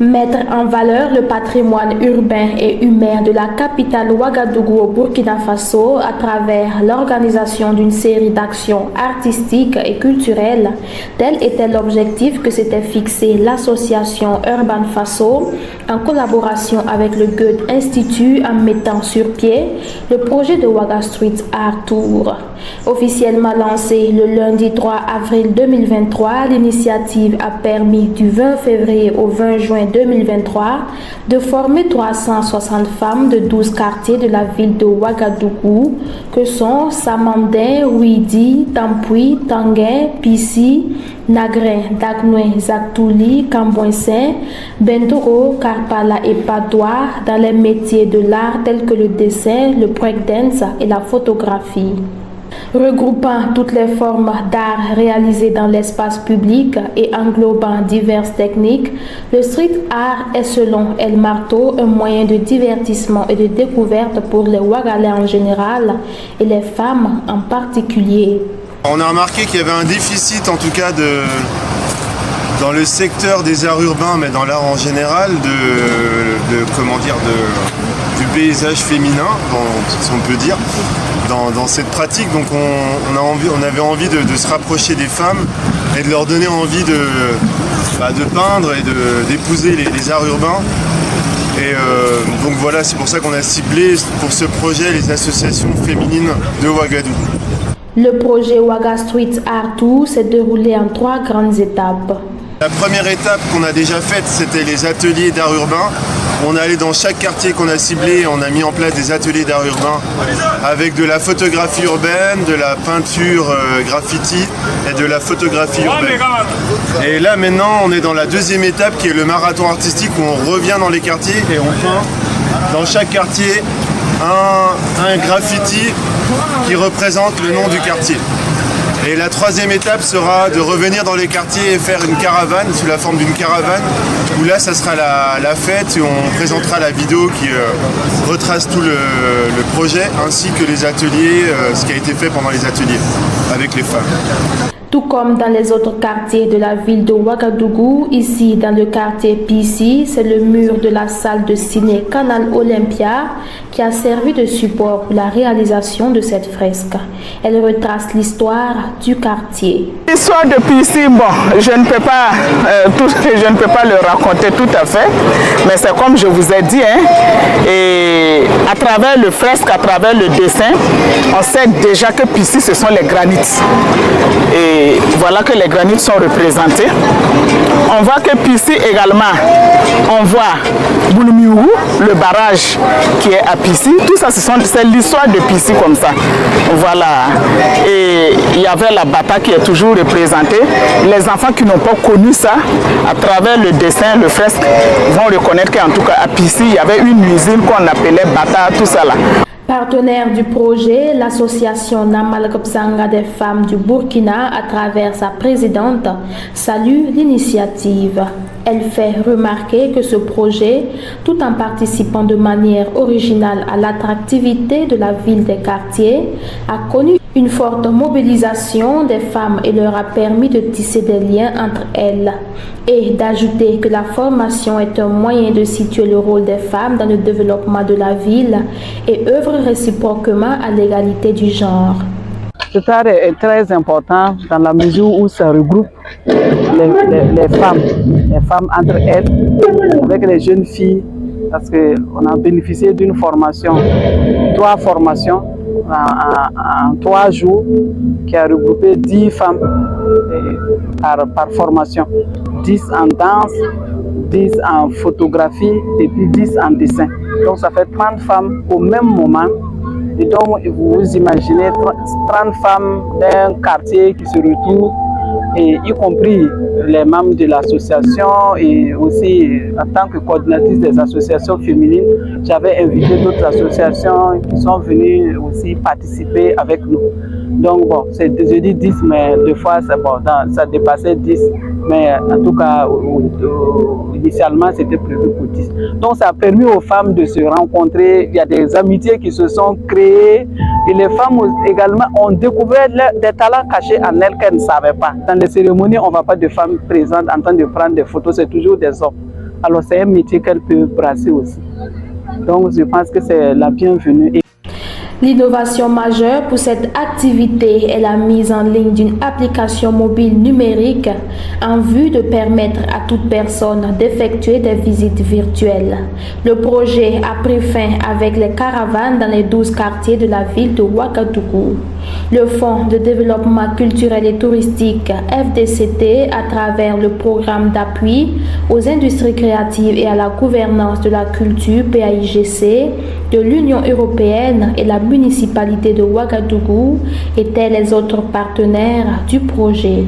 Mettre en valeur le patrimoine urbain et humain de la capitale Ouagadougou au Burkina Faso à travers l'organisation d'une série d'actions artistiques et culturelles, tel était l'objectif que s'était fixé l'association Urban Faso en collaboration avec le Goethe Institut en mettant sur pied le projet de Ouaga Street Art Tour. Officiellement lancé le lundi 3 avril 2023, l'initiative a permis du 20 février au 20 juin 2023 de former 360 femmes de 12 quartiers de la ville de Ouagadougou que sont Samandin, Ouidi, Tampoui, Tanguin, Pissi, Nagrin, Dagnoé, Zaktouli, Camboinsin, Bendoro, Karpala et Padoua dans les métiers de l'art tels que le dessin, le breakdance et la photographie. Regroupant toutes les formes d'art réalisées dans l'espace public et englobant diverses techniques, le street art est selon El Marto un moyen de divertissement et de découverte pour les Ouagalais en général et les femmes en particulier. On a remarqué qu'il y avait un déficit en tout cas dans le secteur des arts urbains, mais dans l'art en général, du paysage féminin, si on peut dire, dans cette pratique. Donc on avait envie de se rapprocher des femmes et de leur donner envie de peindre et d'épouser les arts urbains. Et donc voilà, c'est pour ça qu'on a ciblé pour ce projet les associations féminines de Ouagadougou. Le projet Ouaga Street Art Tour s'est déroulé en 3 grandes étapes. La première étape qu'on a déjà faite, c'était les ateliers d'art urbain. On est allé dans chaque quartier qu'on a ciblé, on a mis en place des ateliers d'art urbain avec de la photographie urbaine, de la peinture graffiti et de la photographie urbaine. Et là maintenant, on est dans la deuxième étape qui est le marathon artistique où on revient dans les quartiers et on peint dans chaque quartier un graffiti qui représente le nom du quartier. Et la troisième étape sera de revenir dans les quartiers et faire une caravane, sous la forme d'une caravane, où là ça sera la fête et on présentera la vidéo qui retrace tout le projet, ainsi que les ateliers, ce qui a été fait pendant les ateliers avec les femmes. Tout comme dans les autres quartiers de la ville de Ouagadougou, ici dans le quartier Pissi, c'est le mur de la salle de ciné Canal Olympia qui a servi de support pour la réalisation de cette fresque. Elle retrace l'histoire du quartier. L'histoire de Pissi, je ne peux pas le raconter tout à fait, mais c'est comme je vous ai dit, et à travers le fresque, à travers le dessin, on sait déjà que Pissi, ce sont les granites. Et voilà que les granites sont représentés. On voit que Pissi également, on voit Boulmiou, le barrage qui est à Pissi. Tout ça, c'est l'histoire de Pissi comme ça. Voilà. Et il y avait la Bata qui est toujours représentée. Les enfants qui n'ont pas connu ça, à travers le dessin, le fresque, vont reconnaître qu'en tout cas à Pissi, il y avait une usine qu'on appelait Bata, tout ça là. Partenaire du projet, l'association Namalkopsanga des femmes du Burkina, à travers sa présidente, salue l'initiative. Elle fait remarquer que ce projet, tout en participant de manière originale à l'attractivité de la ville des quartiers, a connu une forte mobilisation des femmes et leur a permis de tisser des liens entre elles. Et d'ajouter que la formation est un moyen de situer le rôle des femmes dans le développement de la ville et œuvre réciproquement à l'égalité du genre. Cet art est très important dans la mesure où ça regroupe les femmes entre elles, avec les jeunes filles, parce qu'on a bénéficié d'une formation, 3 formations en 3 jours, qui a regroupé 10 femmes par formation, 10 en danse, 10 en photographie et puis 10 en dessin. Donc ça fait 30 femmes au même moment. Et donc, vous imaginez 30 femmes d'un quartier qui se retrouvent, et y compris les membres de l'association, et aussi en tant que coordinatrice des associations féminines, j'avais invité d'autres associations qui sont venues aussi participer avec nous. Donc bon, je dis 10, mais des fois ça dépassait 10. Mais en tout cas, initialement, c'était prévu pour 10. Donc ça a permis aux femmes de se rencontrer. Il y a des amitiés qui se sont créées. Et les femmes également ont découvert des talents cachés en elles qu'elles ne savaient pas. Dans les cérémonies, on ne voit pas de femmes présentes en train de prendre des photos, c'est toujours des hommes. alors c'est un métier qu'elle peut brasser aussi. Donc je pense que c'est la bienvenue. L'innovation majeure pour cette activité est la mise en ligne d'une application mobile numérique en vue de permettre à toute personne d'effectuer des visites virtuelles. Le projet a pris fin avec les caravanes dans les 12 quartiers de la ville de Ouagadougou. Le Fonds de développement culturel et touristique FDCT, à travers le programme d'appui aux industries créatives et à la gouvernance de la culture PAIGC de l'Union européenne et la municipalité de Ouagadougou étaient les autres partenaires du projet.